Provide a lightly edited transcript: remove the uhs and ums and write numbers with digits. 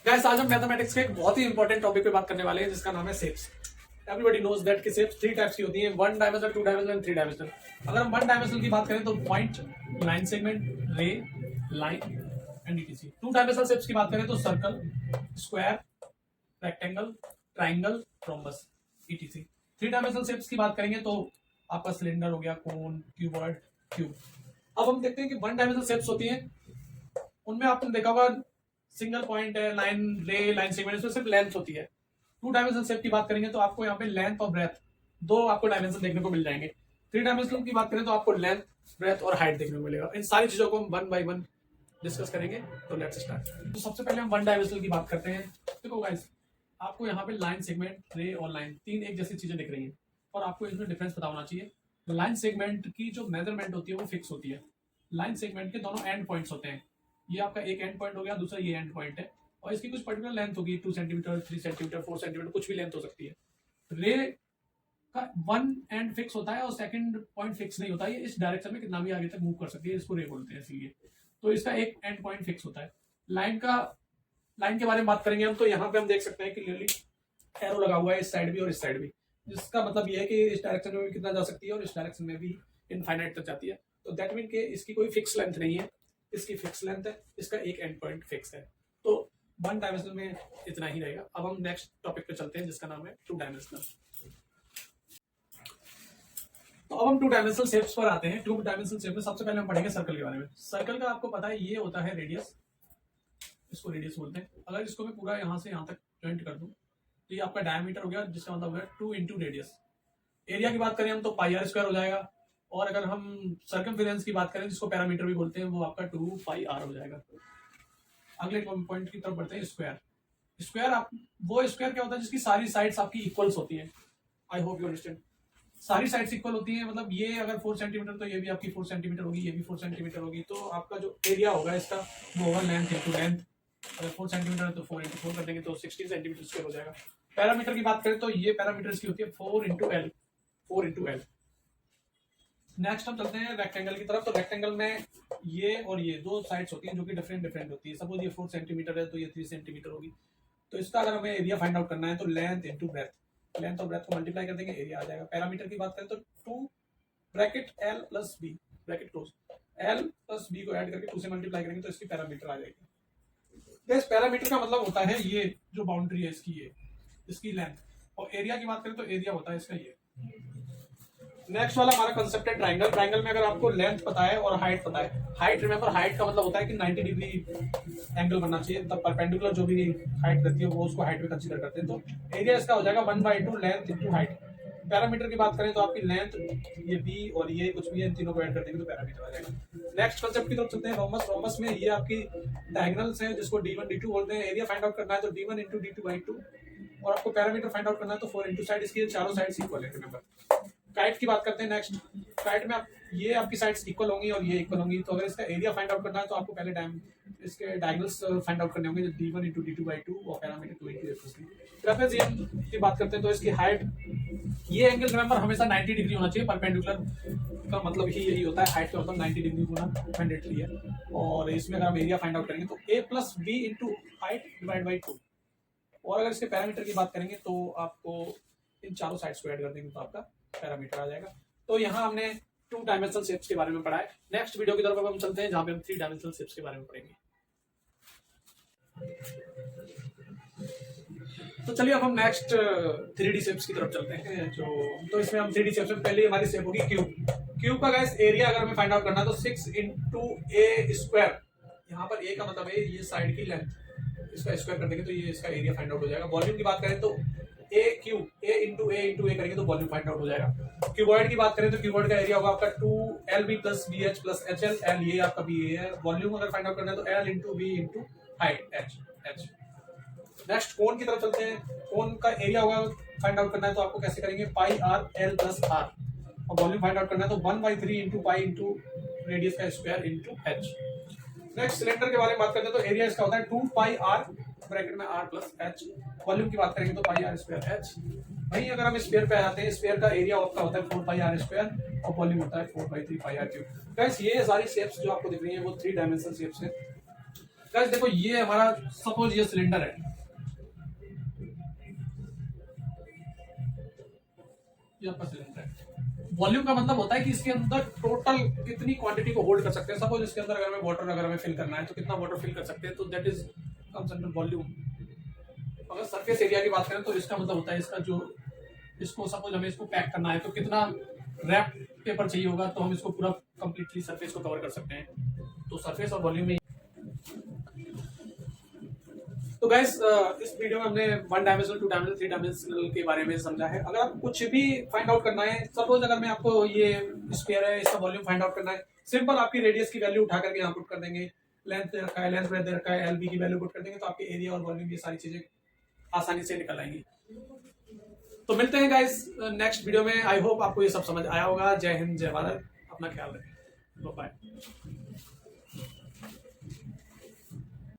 Guys आज हम mathematics के एक बहुत ही इंपॉर्टेंट टॉपिक पे बात करने वाले हैं जिसका नाम है शेप्स। एवरीबॉडी नोज दैट कि शेप्स थ्री टाइप्स की होती हैं, one dimensional, two dimensional and three dimensional. अगर हम वन डायमेंशनल की बात करें तो पॉइंट, लाइन सेगमेंट, रे, line and etc. Two dimensional shapes की बात करें तो circle, square, rectangle, triangle, rhombus, etc. Three dimensional shapes की बात करेंगे तो आपका सिलेंडर हो गया, कोन, क्यूबॉइड, क्यूब। अब हम देखते हैं कि वन डायमेंशनल शेप्स होती हैं, उनमें आपने देखा होगा सिंगल पॉइंट है, लाइन, रे, लाइन सेगमेंट, इसमें सिर्फ लेंथ होती है। टू डायमेंशनल शेप की बात करेंगे तो आपको यहाँ पे लेंथ और ब्रेथ दो आपको डायमेंशन देखने को मिल जाएंगे। थ्री डायमेंशनल की बात करें तो आपको लेंथ, ब्रेथ और हाइट देखने को मिलेगा। इन सारी चीजों को हम वन बाय वन डिस्कस करेंगे। तो लेट्स स्टार्ट। तो सबसे पहले हम वन डायमेंशनल की बात करते हैं। देखो गाइस, आपको यहाँ पे लाइन, सेगमेंट, रे और लाइन तीन एक जैसी चीजें दिख रही हैं और आपको इसमें डिफरेंस पता होना चाहिए। लाइन सेगमेंट की जो मेजरमेंट होती है वो फिक्स होती है। लाइन सेगमेंट के दोनों एंड पॉइंट्स होते हैं। ये आपका एक एंड पॉइंट हो गया, दूसरा ये एंड पॉइंट है और इसकी कुछ पर्टिकुलर लेंथ होगी, 2 सेंटीमीटर, 3 सेंटीमीटर, 4 सेंटीमीटर, कुछ भी लेंथ हो सकती है। रे का वन एंड फिक्स होता है और सेकंड पॉइंट फिक्स नहीं होता है। ये इस डायरेक्शन में कितना भी आगे तक मूव कर सकती है, इसको रे बोलते हैं इसीलिए। तो इसका एक एंड पॉइंट फिक्स होता है। लाइन के बारे में बात करेंगे हम तो यहाँ पे हम देख सकते हैं क्लियरली एरो लगा हुआ है इस साइड भी और इस साइड भी, जिसका मतलब ये है कि इस डायरेक्शन में भी कितना जा सकती है और इस डायरेक्शन में भी इनफाइनाइट तक जाती है। तो दैट मीन के इसकी कोई फिक्स लेंथ नहीं है, इसकी फिक्स लेंथ है, इसका एक एंड पॉइंट फिक्स है। तो वन डायमेंशनल में इतना ही रहेगा। अब हम नेक्स्ट टॉपिक पे चलते हैं जिसका नाम है टू डायमेंशनल। तो अब हम टू डायमेंशनल शेप्स पर आते हैं। टू डायमेंशनल शेप में सबसे पहले हम पढ़ेंगे सर्कल के बारे में। सर्कल का आपको पता है ये होता है रेडियस, इसको रेडियस बोलते हैं। अगर इसको मैं पूरा यहाँ से यहाँ तक ज्वाइंट कर दूं तो ये आपका डायमीटर हो गया, जिसका मतलब हो गया 2 इंटू रेडियस। एरिया की बात करें हम तो पाई आर स्क्वायर हो जाएगा। और अगर हम सर्कमफेरेंस की बात करें जिसको पैरामीटर भी बोलते हैं वो आपका 2 पाई आर हो जाएगा। अगले पॉइंट की तरफ बढ़ते हैं, स्क्वायर। स्क्वायर आप वो स्क्वायर क्या होता है जिसकी सारी साइड्स आपकी इक्वल्स होती हैं। I hope you understand. सारी साइड्स इक्वल होती हैं, मतलब ये अगर 4 सेंटीमीटर तो ये भी आपकी 4 सेंटीमीटर होगी, ये भी 4 सेंटीमीटर होगी। तो आपका जो एरिया होगा इसका वो होगा लेंथ इंटू लेंथ। अगर 4 सेंटीमीटर है तो 4 इंटू 4 कर देंगे तो 16 सेंटीमीटर स्क्वायर हो जाएगा। पैरामीटर की बात करें तो ये पैरामीटर की होती है 4 into L, 4 into L. Next हम चलते हैं रेक्टेंगल की तरफ। तो रेक्टेंगल में ये और ये दो साइड्स होती हैं जो कि डिफरेंट डिफरेंट होती है। सपोज ये 4 सेंटीमीटर है तो ये 3 सेंटीमीटर होगी। तो इसका अगर हमें एरिया फाइंड आउट करना है तो लेंथ इंटू ब्रेथ, लेंथ और ब्रेथ को मल्टीप्लाई कर देंगे, एरिया आ जाएगा। पैरामीटर की बात करें तो 2 bracket L plus B, bracket close, L plus B को ऐड करके 2 से मल्टीप्लाई करेंगे तो इसकी पैरामीटर आ जाएगी। इस पैरामीटर का मतलब होता है ये जो बाउंड्री है इसकी, ये इसकी लेंथ। और एरिया की बात करें तो एरिया होता है इसका ये। नेक्स्ट वाला हमारा कंसेप्ट है ट्राइंगल। ट्राइंगल में अगर आपको लेंथ पता है और हाइट पता है, हाइट रिमेंबर, हाइट का मतलब होता है कि 90 डिग्री एंगल बनना चाहिए, तब परपेंडिकुलर जो भी हाइट रहती है वो उसको हाइट में कंसीडर करते हैं। तो एरिया इसका हो जाएगा 1/2 लेंथ इंटू हाइट। पैरामीटर की बात करें तो आपकी लेंथ, ये बी और ये कुछ भी है, इन तीनों को ऐड कर देंगे तो पैरामीटर आ जाएगा। नेक्स्ट कंसेप्ट की तरफ चलते हैं, रोमस। रोमस में ये आपकी डायगोनल्स हैं जिसको D1 D2 बोलते हैं। एरिया फाइंड आउट करना है तो D1 इंटू D2/2 और आपको पैरामीटर फाइंड आउट करना है तो 4 इंटू साइड, इसकी चारों साइड इक्वल है। रिमेंबर काइट की बात करते हैं। नेक्स्ट काइट में आप ये आपकी साइड्स इक्वल होंगी और ये इक्वल होंगी। तो अगर इसका एरिया फाइंड आउट करना है तो आपको पहले इसके डायगोनल्स फाइंड आउट करने होंगे, D1 इंटू D2/2 और पैरामीटर 2 इंटू A+B। ट्रेपेजियम की बात करते हैं तो इसकी हाइट, ये एंगल रिमेंबर हमेशा 90 डिग्री होना चाहिए। परपेंडिकुलर का मतलब ही यही होता है, हाइट का मतलब 90 डिग्री होना मैंडेटरी है। और इसमें अगर हम एरिया फाइंड आउट करेंगे तो A+B into height divide by 2। और अगर इसके पैरामीटर की बात करेंगे तो आपको इन चारों साइड्स को ऐड कर देंगे तो आपका पैरामीटर आ जाएगा। तो यहाँ हमने टू डायमेंशनल शेप्स के बारे में पढ़ा है। नेक्स्ट वीडियो की तरफ अब हम चलते हैं जहाँ पे हम थ्री डायमेंशनल शेप्स के बारे में पढ़ेंगे। तो चलिए अब हम नेक्स्ट 3D शेप्स की तरफ चलते हैं। तो इसमें हम 3D शेप्स में पहले हमारी शेप होगी क्यूब। क्यूब का गाइस एरिया अगर हमें फाइंड आउट करना है तो 6 इंटू ए स्क्वायर। यहाँ पर ए का मतलब है ये साइड की लेंथ, इसका स्क्वायर कर देंगे तो ये इसका एरिया फाइंड आउट हो जाएगा। वॉल्यूम की बात करें तो ए क्यूब, ए इंटू ए करेंगे तो वॉल्यूम फाइंड आउट हो जाएगा। क्यूबॉइड की बात करें तो क्यूबॉइड का एरिया होगा आपका 2LB plus BH plus HL। L ये आपका बी है। वॉल्यूम अगर फाइंड आउट करना है तो L into B into height H। Next cone की तरफ चलते हैं। कोन का एरिया होगा फाइंड आउट करना है तो आपको कैसे करेंगे, पाई आर एल प्लस आर। और वॉल्यूम फाइंड आउट करना है तो 1/3 इंटू पाई इंटू रेडियस का square into H। Next cylinder के बारे में बात करते हैं तो एरिया इसका होता है 2 पाई आर ब्रैकेट में आर प्लस एच। वॉल्यूम की बात करेंगे तो पाई आर स्क्वायर एच। वहीं अगर हम स्फीयर पे आते हैं, स्फीयर का एरिया आपका होता है 4 पाई आर स्क्वायर और वॉल्यूम होता है 4/3 पाई आर क्यूब। गाइस ये सारी शेप्स जो आपको दिख रही हैं वो 3 डायमेंशनल शेप्स हैं। गाइस देखो ये हमारा सपोज ये सिलेंडर है, ये आपका सिलेंडर है। वॉल्यूम का मतलब होता है कि इसके अंदर टोटल कितनी क्वांटिटी को होल्ड कर सकते हैं। सपोज इसके अंदर अगर हमें वाटर अगर हमें फिल करना है तो कितना वाटर फिल कर सकते हैं, तो that is comes under volume. अगर सरफेस एरिया की बात करें तो इसका मतलब होता है इसका जो, इसको सपोज हमें इसको पैक करना है तो कितना रैप पेपर चाहिए होगा, तो हम इसको पूरा कंप्लीटली सरफेस को कवर कर सकते हैं। तो सरफेस और वॉल्यूम में। तो गाइस इस वीडियो में हमने 1 डायमेंशनल, 2 डायमेंशनल, 3 डायमेंशनल के बारे में समझा है। अगर आप कुछ भी फाइंड आउट करना है, सपोज अगर मैं आपको ये स्फीयर है इसका वॉल्यूम फाइंड आउट करना है, सिंपल आपकी रेडियस की वैल्यू उठा करके यहाँ पुट कर देंगे, लेंथ दे रखा है, लेंथ ब्रेथ दे रखा है, एलबी की वैल्यू पुट कर देंगे तो आपके एरिया और वॉल्यूम ये सारी चीजें आसानी से निकल आएंगी। तो मिलते हैं गाइस नेक्स्ट वीडियो में। आई होप आपको ये सब समझ आया होगा। जय हिंद, जय भारत, अपना ख्याल रखें, बाय।